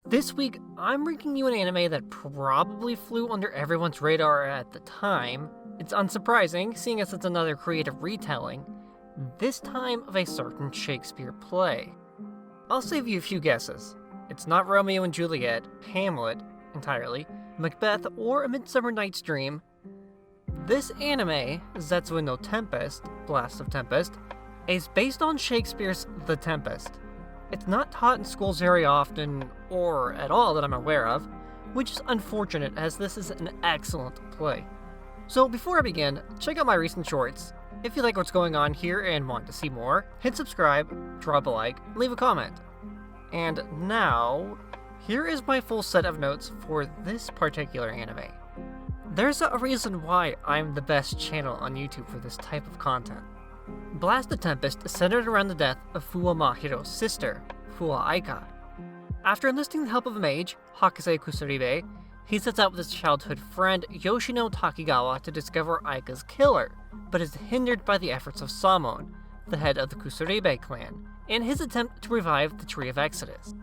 This week, I'm bringing you an anime that probably flew under everyone's radar at the time. It's unsurprising, seeing as it's another creative retelling, this time of a certain Shakespeare play. I'll save you a few guesses. It's not Romeo and Juliet, Hamlet, entirely, Macbeth, or A Midsummer Night's Dream. This anime, Zetsuen no Tempest, Blast of Tempest, is based on Shakespeare's The Tempest. It's not taught in schools very often, or at all that I'm aware of, which is unfortunate as this is an excellent play. So before I begin, check out my recent shorts. If you like what's going on here and want to see more, hit subscribe, drop a like, and leave a comment. And now, here is my full set of notes for this particular anime. There's a reason why I'm the best channel on YouTube for this type of content. Blast of Tempest is centered around the death of Fuwa Mahiro's sister, Fuwa Aika. After enlisting the help of a mage, Hakase Kusuribe, he sets out with his childhood friend Yoshino Takigawa to discover Aika's killer, but is hindered by the efforts of Samon, the head of the Kusuribe clan, in his attempt to revive the Tree of Exodus.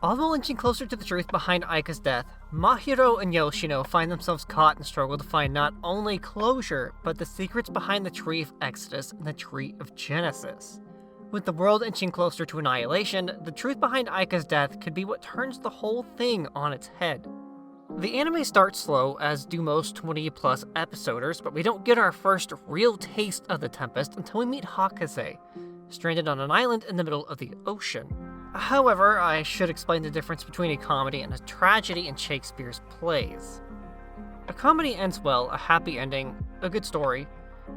Although inching closer to the truth behind Aika's death, Mahiro and Yoshino find themselves caught and struggle to find not only closure, but the secrets behind the Tree of Exodus and the Tree of Genesis. With the world inching closer to annihilation, the truth behind Aika's death could be what turns the whole thing on its head. The anime starts slow, as do most 20-plus episoders, but we don't get our first real taste of the Tempest until we meet Hakase, stranded on an island in the middle of the ocean. However, I should explain the difference between a comedy and a tragedy in Shakespeare's plays. A comedy ends well, a happy ending, a good story.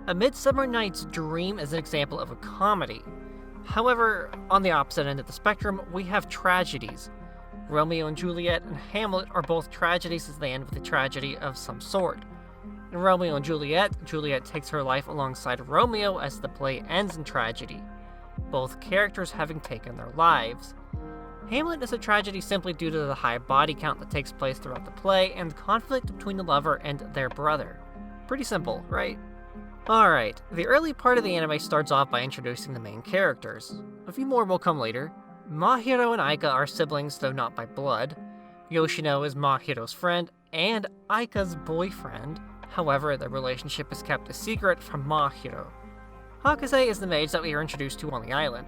A Midsummer Night's Dream is an example of a comedy. However, on the opposite end of the spectrum, we have tragedies. Romeo and Juliet and Hamlet are both tragedies as they end with a tragedy of some sort. In Romeo and Juliet, Juliet takes her life alongside Romeo as the play ends in tragedy, both characters having taken their lives. Hamlet is a tragedy simply due to the high body count that takes place throughout the play and the conflict between the lover and their brother. Pretty simple, right? Alright, the early part of the anime starts off by introducing the main characters. A few more will come later. Mahiro and Aika are siblings, though not by blood. Yoshino is Mahiro's friend and Aika's boyfriend. However, their relationship is kept a secret from Mahiro. Hakase is the mage that we are introduced to on the island.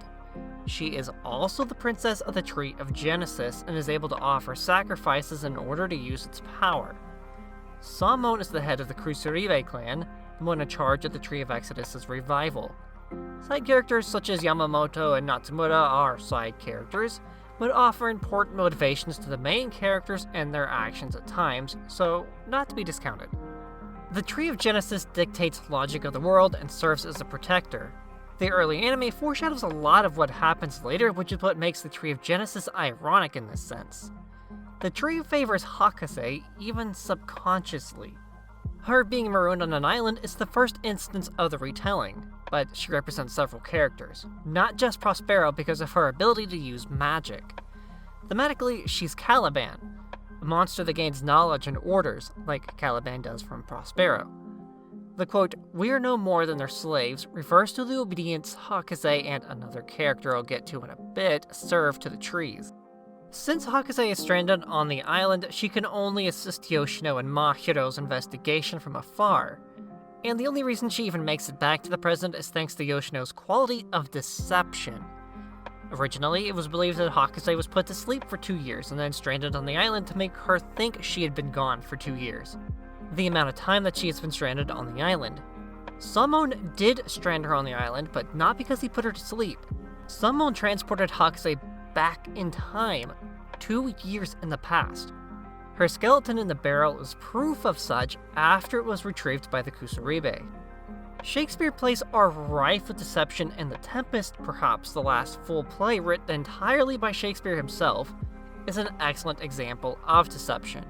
She is also the princess of the Tree of Genesis and is able to offer sacrifices in order to use its power. Samon is the head of the Kusuribe clan, the one in charge of the Tree of Exodus' revival. Side characters such as Yamamoto and Natsumura are side characters, but offer important motivations to the main characters and their actions at times, so not to be discounted. The Tree of Genesis dictates the logic of the world and serves as a protector. The early anime foreshadows a lot of what happens later, which is what makes the Tree of Genesis ironic in this sense. The tree favors Hakase, even subconsciously. Her being marooned on an island is the first instance of the retelling, but she represents several characters, not just Prospero because of her ability to use magic. Thematically, she's Caliban, a monster that gains knowledge and orders, like Caliban does from Prospero. The quote, "We are no more than their slaves," refers to the obedience Hakase and another character I'll get to in a bit serve to the trees. Since Hakase is stranded on the island, she can only assist Yoshino and Mahiro's investigation from afar. And the only reason she even makes it back to the present is thanks to Yoshino's quality of deception. Originally, it was believed that Hakase was put to sleep for 2 years and then stranded on the island to make her think she had been gone for 2 years. The amount of time that she has been stranded on the island. Samon did strand her on the island, but not because he put her to sleep. Samon transported Hakase back in time, 2 years in the past. Her skeleton in the barrel is proof of such after it was retrieved by the Kusuribe. Shakespeare plays are rife with deception, and The Tempest, perhaps the last full play written entirely by Shakespeare himself, is an excellent example of deception.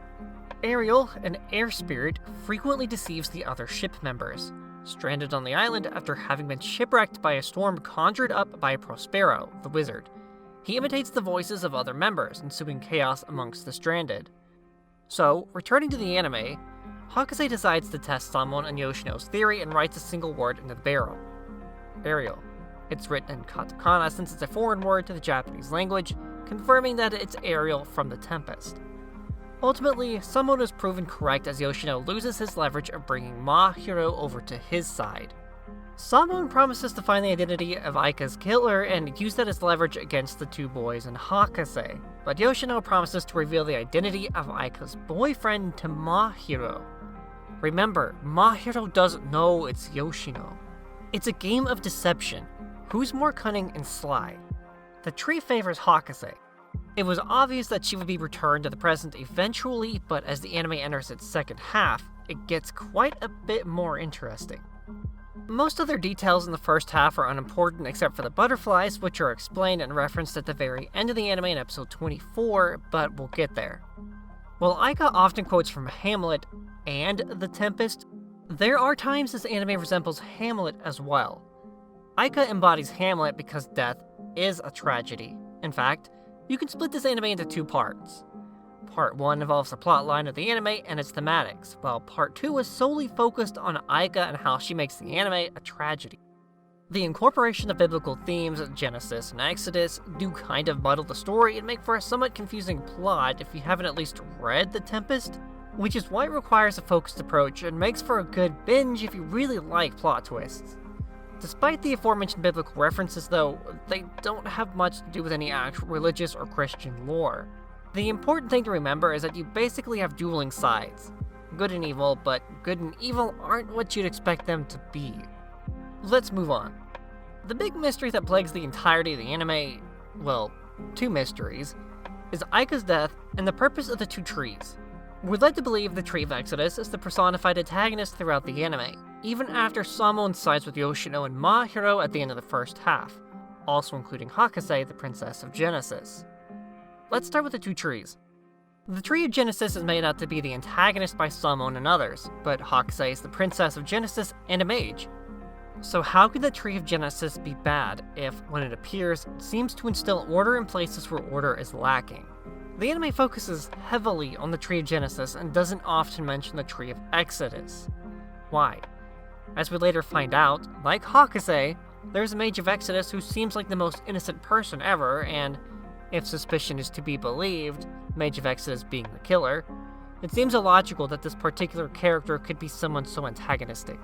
Ariel, an air spirit, frequently deceives the other ship members. Stranded on the island after having been shipwrecked by a storm conjured up by Prospero, the wizard, he imitates the voices of other members, ensuing chaos amongst the stranded. So, returning to the anime, Hakase decides to test Samon and Yoshino's theory and writes a single word into the barrel. Ariel. It's written in katakana since it's a foreign word to the Japanese language, confirming that it's Ariel from the Tempest. Ultimately, Samon is proven correct as Yoshino loses his leverage of bringing Mahiro over to his side. Samon promises to find the identity of Aika's killer and use that as leverage against the two boys in Hakase, but Yoshino promises to reveal the identity of Aika's boyfriend to Mahiro. Remember, Mahiro doesn't know it's Yoshino. It's a game of deception. Who's more cunning and sly? The tree favors Hakase. It was obvious that she would be returned to the present eventually, but as the anime enters its second half, it gets quite a bit more interesting. Most other details in the first half are unimportant except for the butterflies, which are explained and referenced at the very end of the anime in episode 24, but we'll get there. While Aika often quotes from Hamlet and The Tempest, there are times this anime resembles Hamlet as well. Aika embodies Hamlet because death is a tragedy. In fact, you can split this anime into two parts. Part 1 involves the plotline of the anime and its thematics, while Part 2 is solely focused on Aika and how she makes the anime a tragedy. The incorporation of biblical themes, Genesis and Exodus, do kind of muddle the story and make for a somewhat confusing plot if you haven't at least read The Tempest, which is why it requires a focused approach and makes for a good binge if you really like plot twists. Despite the aforementioned biblical references though, they don't have much to do with any actual religious or Christian lore. The important thing to remember is that you basically have dueling sides. Good and evil, but good and evil aren't what you'd expect them to be. Let's move on. The big mystery that plagues the entirety of the anime, well, two mysteries, is Aika's death and the purpose of the two trees. We're led to believe the Tree of Exodus is the personified antagonist throughout the anime, even after Samon sides with Yoshino and Mahiro at the end of the first half, also including Hakase, the Princess of Genesis. Let's start with the two trees. The Tree of Genesis is made out to be the antagonist by Samon and others, but Hakase is the Princess of Genesis and a mage. So how could the Tree of Genesis be bad if, when it appears, it seems to instill order in places where order is lacking? The anime focuses heavily on the Tree of Genesis and doesn't often mention the Tree of Exodus. Why? As we later find out, like Hakase, there's a mage of Exodus who seems like the most innocent person ever, and if suspicion is to be believed, Mage of Exodus being the killer, it seems illogical that this particular character could be someone so antagonistic.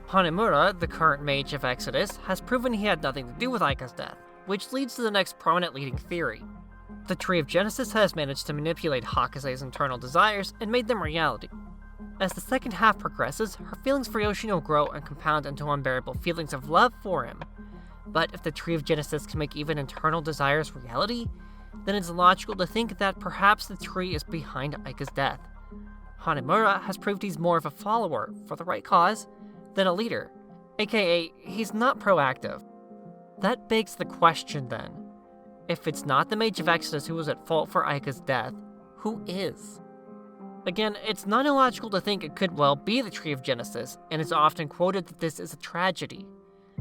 Hanamura, the current Mage of Exodus, has proven he had nothing to do with Aika's death, which leads to the next prominent leading theory. The Tree of Genesis has managed to manipulate Hakase's internal desires and made them reality. As the second half progresses, her feelings for Yoshino grow and compound into unbearable feelings of love for him. But if the Tree of Genesis can make even internal desires reality, then it's logical to think that perhaps the tree is behind Aika's death. Hanamura has proved he's more of a follower, for the right cause, than a leader, aka he's not proactive. That begs the question then, if it's not the Mage of Exodus who was at fault for Aika's death, who is? Again, it's not illogical to think it could well be the Tree of Genesis, and it's often quoted that this is a tragedy.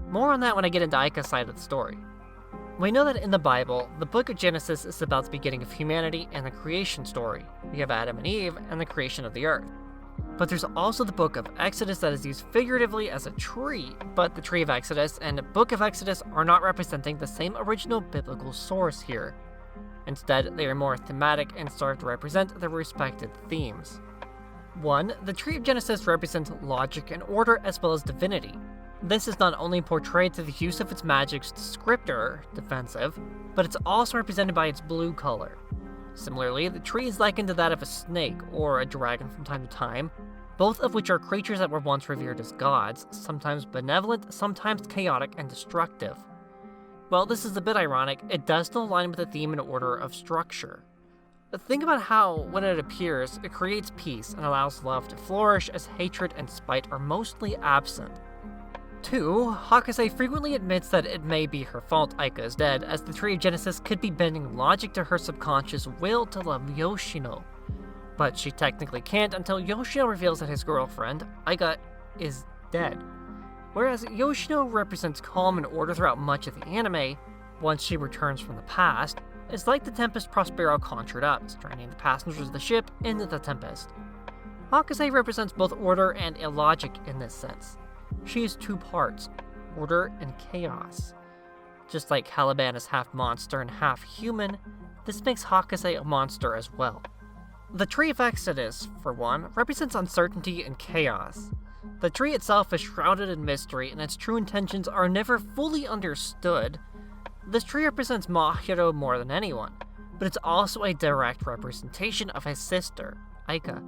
More on that when I get into Aika's side of the story. We know that in the Bible, the book of Genesis is about the beginning of humanity and the creation story. We have Adam and Eve and the creation of the earth. But there's also the book of Exodus that is used figuratively as a tree, but the Tree of Exodus and the book of Exodus are not representing the same original biblical source here. Instead, they are more thematic and serve to represent their respective themes. 1. The Tree of Genesis represents logic and order as well as divinity. This is not only portrayed through the use of its magic's descriptor, defensive, but it's also represented by its blue color. Similarly, the tree is likened to that of a snake or a dragon from time to time, both of which are creatures that were once revered as gods, sometimes benevolent, sometimes chaotic and destructive. While this is a bit ironic, it does still align with the theme and order of structure. Think about how, when it appears, it creates peace and allows love to flourish as hatred and spite are mostly absent. 2. Hakase frequently admits that it may be her fault Aika is dead, as the Tree of Genesis could be bending logic to her subconscious will to love Yoshino. But she technically can't until Yoshino reveals that his girlfriend, Aika, is dead. Whereas Yoshino represents calm and order throughout much of the anime, once she returns from the past, it's like the Tempest Prospero conjured up, stranding the passengers of the ship into the Tempest. Hakase represents both order and illogic in this sense. She is two parts, order and chaos. Just like Caliban is half monster and half human, This makes Hakase a monster as well. The Tree of Exodus, for one, represents uncertainty and chaos. The tree itself is shrouded in mystery, and its true intentions are never fully understood. This tree represents Mahiro more than anyone, but it's also a direct representation of his sister, Aika.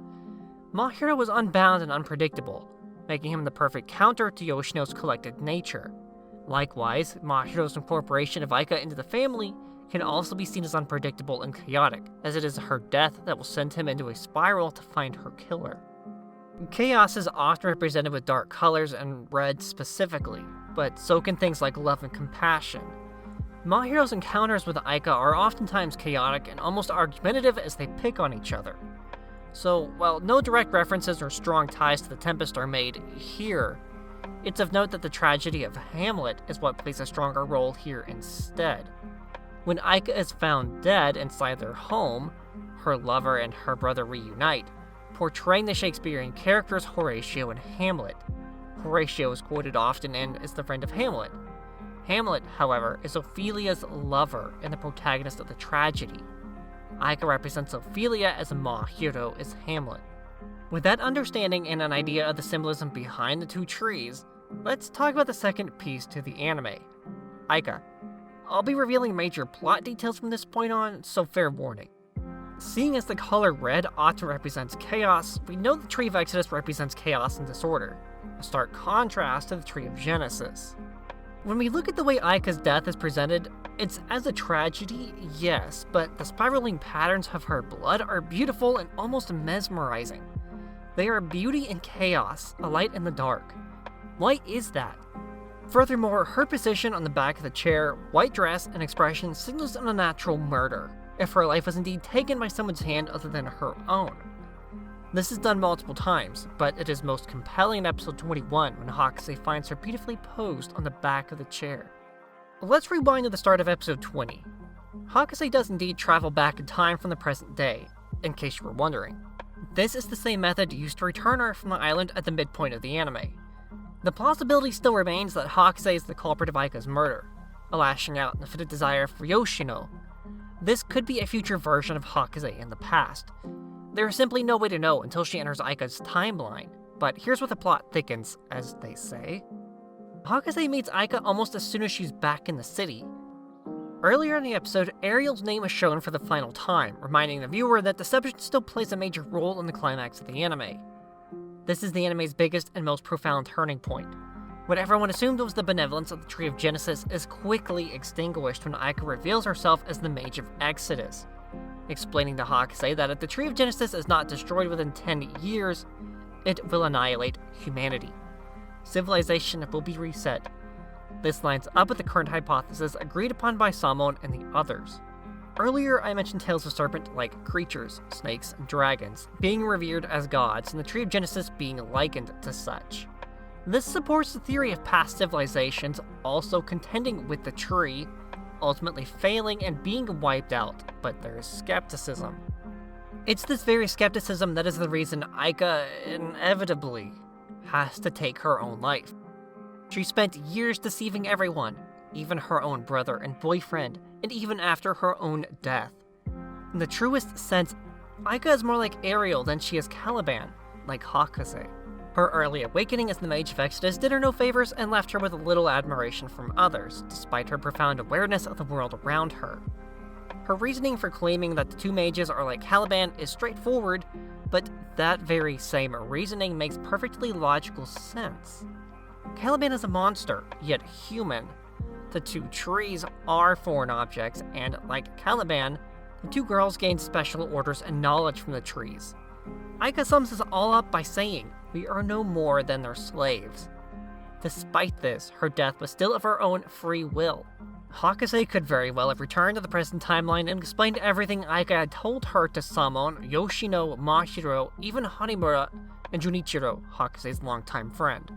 Mahiro was unbound and unpredictable, making him the perfect counter to Yoshino's collected nature. Likewise, Mahiro's incorporation of Aika into the family can also be seen as unpredictable and chaotic, as it is her death that will send him into a spiral to find her killer. Chaos is often represented with dark colors and red specifically, but so can things like love and compassion. Mahiro's encounters with Aika are oftentimes chaotic and almost argumentative as they pick on each other. So, while no direct references or strong ties to the Tempest are made here, it's of note that the tragedy of Hamlet is what plays a stronger role here instead. When Aika is found dead inside their home, her lover and her brother reunite, portraying the Shakespearean characters Horatio and Hamlet. Horatio is quoted often and is the friend of Hamlet. Hamlet, however, is Ophelia's lover and the protagonist of the tragedy. Aika represents Ophelia as Mahiro is Hamlet. With that understanding and an idea of the symbolism behind the two trees, let's talk about the second piece to the anime, Aika. I'll be revealing major plot details from this point on, so fair warning. Seeing as the color red often represents chaos, we know the Tree of Exodus represents chaos and disorder, a stark contrast to the Tree of Genesis. When we look at the way Aika's death is presented, it's as a tragedy, yes, but the spiraling patterns of her blood are beautiful and almost mesmerizing. They are beauty and chaos, a light in the dark. Why is that? Furthermore, her position on the back of the chair, white dress, and expression signals an unnatural murder, if her life was indeed taken by someone's hand other than her own. This is done multiple times, but it is most compelling in episode 21 when Hakase finds her beautifully posed on the back of the chair. Let's rewind to the start of episode 20. Hakase does indeed travel back in time from the present day, in case you were wondering. This is the same method used to return her from the island at the midpoint of the anime. The possibility still remains that Hakase is the culprit of Aika's murder, a lashing out and a fitted desire for Yoshino. This could be a future version of Hakase in the past. There is simply no way to know until she enters Aika's timeline, but here's where the plot thickens, as they say. Hakase meets Aika almost as soon as she's back in the city. Earlier in the episode, Ariel's name is shown for the final time, reminding the viewer that deception still plays a major role in the climax of the anime. This is the anime's biggest and most profound turning point. What everyone assumed was the benevolence of the Tree of Genesis is quickly extinguished when Aika reveals herself as the Mage of Exodus, explaining to Hakase that if the Tree of Genesis is not destroyed within 10 years, it will annihilate humanity. Civilization will be reset. This lines up with the current hypothesis agreed upon by Samon and the others. Earlier, I mentioned tales of serpent-like creatures, snakes, and dragons, being revered as gods, and the Tree of Genesis being likened to such. This supports the theory of past civilizations also contending with the tree, ultimately failing and being wiped out, but there is skepticism. It's this very skepticism that is the reason Aika inevitably has to take her own life. She spent years deceiving everyone, even her own brother and boyfriend, and even after her own death. In the truest sense, Aika is more like Ariel than she is Caliban, like Hakase. Her early awakening as the Mage of Exodus did her no favors and left her with little admiration from others, despite her profound awareness of the world around her. Her reasoning for claiming that the two mages are like Caliban is straightforward, but that very same reasoning makes perfectly logical sense. Caliban is a monster, yet human. The two trees are foreign objects, and like Caliban, the two girls gained special orders and knowledge from the trees. Aika sums this all up by saying, "We are no more than their slaves." Despite this, her death was still of her own free will. Hakase could very well have returned to the present timeline and explained everything Aika had told her to Samon, Yoshino, Mahiro, even Hanimura, and Junichiro, Hakase's longtime friend.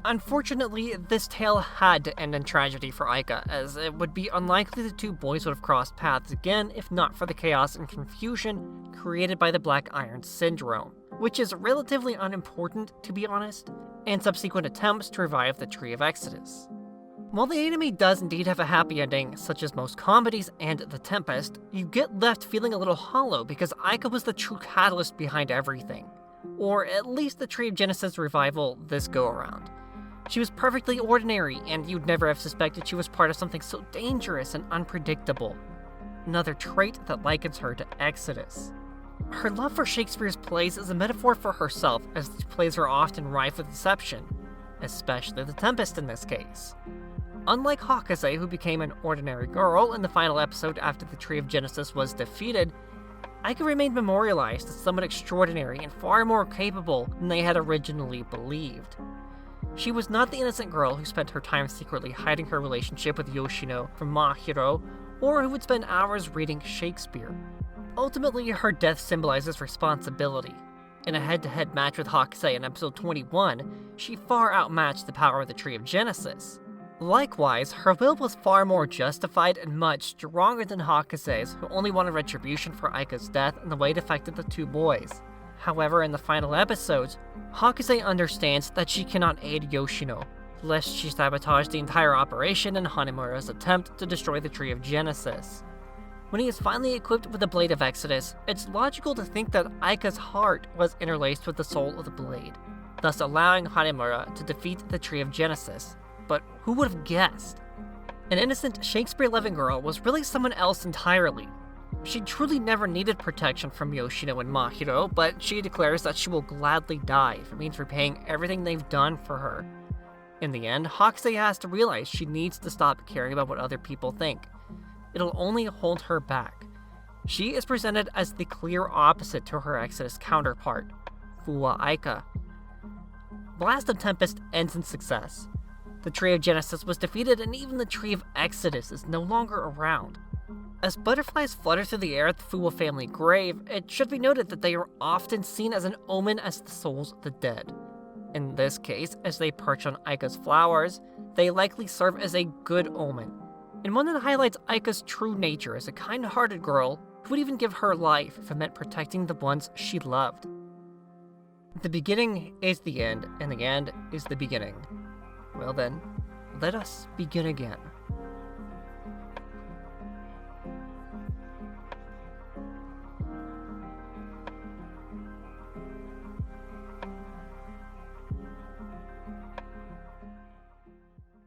Unfortunately, this tale had to end in tragedy for Aika, as it would be unlikely the two boys would have crossed paths again if not for the chaos and confusion created by the Black Iron Syndrome, which is relatively unimportant, to be honest, and subsequent attempts to revive the Tree of Exodus. While the anime does indeed have a happy ending, such as most comedies and The Tempest, you get left feeling a little hollow because Aika was the true catalyst behind everything. Or at least the Tree of Genesis revival this go-around. She was perfectly ordinary, and you'd never have suspected she was part of something so dangerous and unpredictable. Another trait that likens her to Exodus. Her love for Shakespeare's plays is a metaphor for herself, as these plays are often rife with deception, especially The Tempest in this case. Unlike Hakase, who became an ordinary girl in the final episode after the Tree of Genesis was defeated, Aika remained memorialized as someone extraordinary and far more capable than they had originally believed. She was not the innocent girl who spent her time secretly hiding her relationship with Yoshino from Mahiro, or who would spend hours reading Shakespeare. Ultimately, her death symbolizes responsibility. In a head-to-head match with Hakase in episode 21, she far outmatched the power of the Tree of Genesis. Likewise, her will was far more justified and much stronger than Hakase's, who only wanted retribution for Aika's death and the way it affected the two boys. However, in the final episodes, Hakase understands that she cannot aid Yoshino, lest she sabotage the entire operation in Hanamura's attempt to destroy the Tree of Genesis. When he is finally equipped with the Blade of Exodus, it's logical to think that Aika's heart was interlaced with the soul of the blade, thus allowing Hanamura to defeat the Tree of Genesis. But who would have guessed? An innocent Shakespeare-loving girl was really someone else entirely. She truly never needed protection from Yoshino and Mahiro, but she declares that she will gladly die if it means repaying everything they've done for her. In the end, Hakase has to realize she needs to stop caring about what other people think. It'll only hold her back. She is presented as the clear opposite to her Exodus counterpart, Fuwa Aika. Blast of Tempest ends in success. The Tree of Genesis was defeated, and even the Tree of Exodus is no longer around. As butterflies flutter through the air at the Fuwa family grave, it should be noted that they are often seen as an omen as the souls of the dead. In this case, as they perch on Aika's flowers, they likely serve as a good omen, and one that highlights Aika's true nature as a kind-hearted girl who would even give her life if it meant protecting the ones she loved. The beginning is the end, and the end is the beginning. Well then, let us begin again.